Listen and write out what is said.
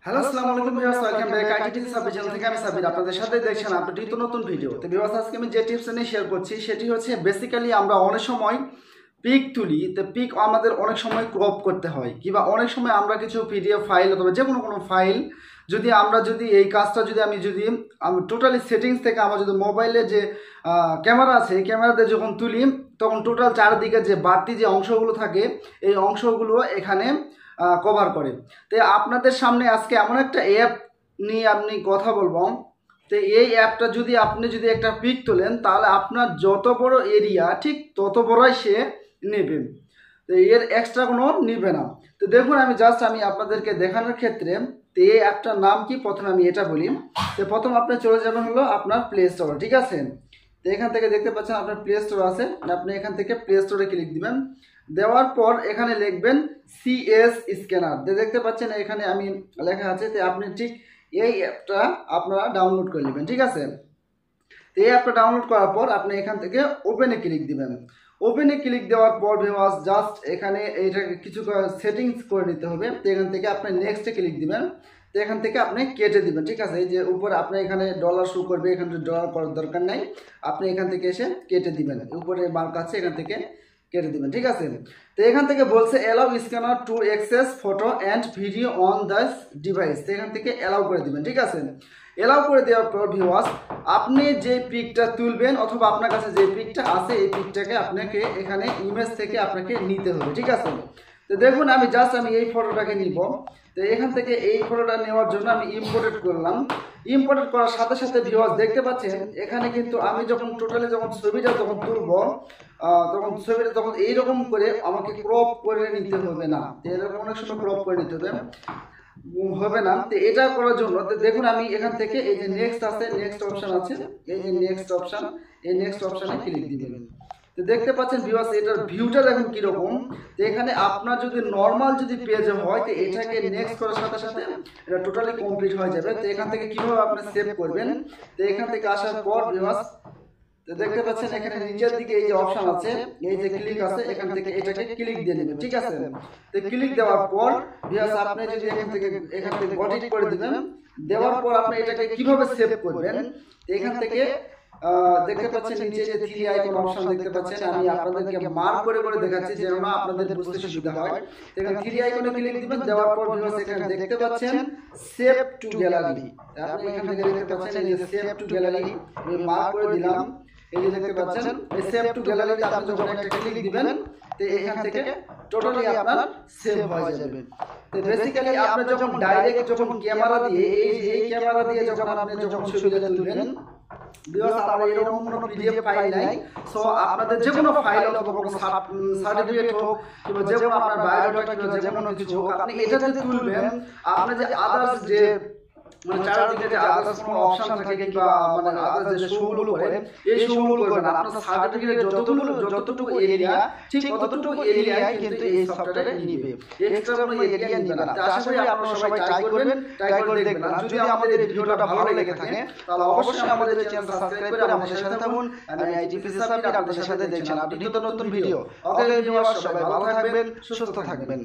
Hello আসসালামু আলাইকুম viewers, welcome back IT Sabbir channel থেকে। আমি সাব্বির আপনাদের সাথে দেখছেন আপডেট নতুন ভিডিও। তো ভিউয়ার্স, আজকে আমি যে টিপস নিয়ে শেয়ার করছি সেটি হচ্ছে বেসিক্যালি আমরা অনেক সময় পিক তুলি, তো পিক আমাদের অনেক সময় ক্রপ করতে হয়, কিংবা অনেক সময় আমরা কিছু পিডিএফ ফাইল অথবা যে কোনো ফাইল যদি এই কাজটা আমি টোটালি সেটিংস থেকে আমার যদি মোবাইলে যে ক্যামেরা আছে এই ক্যামেরাতে যখন তুলি তখন টোটাল চারদিকে যে বাড়তি যে অংশগুলো থাকে এই অংশগুলো এখানে কভার করে। তো আপনাদের সামনে আজকে এমন একটা অ্যাপ নিয়ে আমি কথা বলবো। তো এই অ্যাপটা আপনি একটা পিক তোলেন তাহলে আপনার যত বড় এরিয়া ঠিক তত বড়ই সে নেবে, তো এর এক্সট্রা কোনো নেবে না। তো দেখুন, আমি আপনাদেরকে দেখানোর ক্ষেত্রে তো এই অ্যাপটার নাম কি প্রথমে আমি এটা বলি। তো প্রথম আপনি চলে যাবেন হলো আপনার প্লে স্টোরে, ঠিক আছে। তো এখান থেকে দেখতে পাচ্ছেন আপনার প্লে স্টোর আছে, আপনি এখান থেকে প্লে স্টোরে ক্লিক দিবেন। দেওয়ার পর এখানে লিখবেন সিএস স্ক্যানার, দেখতে পাচ্ছেন এখানে আমি লেখা আছে। তো আপনি ঠিক এই অ্যাপটা আপনারা ডাউনলোড করে নেবেন, ঠিক আছে। তো এই অ্যাপটা ডাউনলোড করার পর আপনি এখান থেকে ওপেনে ক্লিক দিবেন। ওপেনে ক্লিক দেওয়ার পর ভিউয়ার্স জাস্ট এখানে এইটাকে কিছু সেটিংস করে নিতে হবে। তো এখান থেকে আপনি নেক্সটে ক্লিক দিবেন। তো এখান থেকে আপনি কেটে দিবেন, ঠিক আছে। এই যে উপরে আপনি এখানে ডলার শো করবে, এখানে ডলার করার দরকার নাই, আপনি এখান থেকে এসে কেটে দিবেন। উপরে মার্ক আছে, এখান থেকে কেটে দিবেন, ঠিক আছে। তো এখান থেকে বলছে allow scanner to access photo and video on this device, তো এখান থেকে অ্যালাউ করে দিবেন, ঠিক আছে। অ্যালাউ করে দেওয়ার পর ভিউয়ার্স আপনি যে পিকটা তুলবেন অথবা আপনার কাছে যে পিকটা আছে এই পিকটাকে আপনাকে এখানে ইমেজ থেকে আপনাকে নিতে হবে, ঠিক আছে। তো দেখুন আমি এই ফটোটাকে নিব। তো এখান থেকে এই ফটোটা নেওয়ার জন্য আমি ইম্পোর্টেড করলাম। ইম্পোর্টেড করার সাথে সাথে ভিউয়ার্স দেখতে পাচ্ছেন এখানে কিন্তু আমি যখন ছবিটা তুলব তখন ছবিটা এইরকম করে আমাকে ক্রপ করে নিতে হবে না। এরকম অনেক সময় ক্রপ করে নিতে হবে না। তো এটা করার জন্য দেখুন আমি এখান থেকে এই যে নেক্সট অপশন আছে, এই যে নেক্সট অপশন, এই নেক্সট অপশনে ক্লিক দিবেন। তো দেখতে পাচ্ছেন ভিউয়ার্স এটার ভিউটা দেখুন কিরকম। তো এখানে আপনার যদি নর্মাল পেজে হয় তো এটাকে নেক্সট করার সাথে সাথে এটা টোটালি কমপ্লিট হয়ে যাবে। তো এখান থেকে কিভাবে আপনি সেভ করবেন, তো এখান থেকে আসার পর ভিউয়ার্স তো দেখতে পাচ্ছেন এখানে নিচের দিকে এই যে অপশন আছে, এই যে ক্লিক আছে, এখান থেকে এটাকে ক্লিক দিয়ে দিবেন, ঠিক আছে। তো ক্লিক দেওয়ার পর ভিউয়ার্স আপনি যদি এখান থেকে বডি করে দিবেন। দেওয়ার পর আপনি এটাকে কিভাবে সেভ করবেন, এখান থেকে দেখতে পাচ্ছেন নিচে যে থ্রি আইকন অপশন দেখতে পাচ্ছেন, আমি আপনাদেরকে মার্ক করে করে দেখাচ্ছি যেন আপনাদের বুঝতে সুবিধা হয়। এখানে থ্রি আইকনে ক্লিক দিবেন। দেওয়ার পর ভিউয়ার্স এখানে দেখতে পাচ্ছেন সেভ টু গ্যালারি, আপনি এখান থেকে দেখতে পাচ্ছেন এই যে সেভ টু গ্যালারি আমি মার্ক করে দিলাম। এই যে দেখতে পাচ্ছেন এই সেভ টু গ্যালারিতে আপনি যখন একটা ক্লিক দিবেন তো এখান থেকে টোটালি আপনার সেভ হয়ে যাবে। তো বেসিক্যালি আপনি যখন ডাইরেক্ট ক্যামেরা দিয়ে এই ক্যামেরা দিয়ে আপনি ছবিটা তুলবেন ভিউয়ার্স আমার এরকম কোনো পিডিএফ ফাইল নাই। সো আপনাদের যে কোনো ফাইল অথবা কোনো সার্টিফিকেট হোক কিংবা যে কোনো আপনার বায়োডাটা কিংবা যে কোনো কিছু হোক আপনি এটা যে তুলবেন, আপনি যে আদার্স যে চারদিকে যে আদার্স কোনো অপশন থাকে কিংবা আদার্স যে শোগুলো করে এই শোগুলো করবেন না। আপনার সার্টিফিকেট যতটুকু এরিয়া ঠিক ততটুকু এরিয়ায় কিন্তু এই সফটওয়্যারে নিবে, এক্সট্রা কোনো এরিয়া নিবে না। তো আশা করি আপনারা সবাই ট্রাই করবেন, ট্রাই করে দেখবেন। আর যদি আমাদের এই ভিডিওটা ভালো লেগে থাকে তাহলে অবশ্যই আমাদের চ্যানেলটা সাবস্ক্রাইব করে আমাদের সাথে থাকুন। আমি আইজিপি সাব্বির আপনাদের সাথে দেখছেন আপনি নতুন ভিডিও। ওকে ভিউয়ার্স, সবাই ভালো থাকবেন, সুস্থ থাকবেন।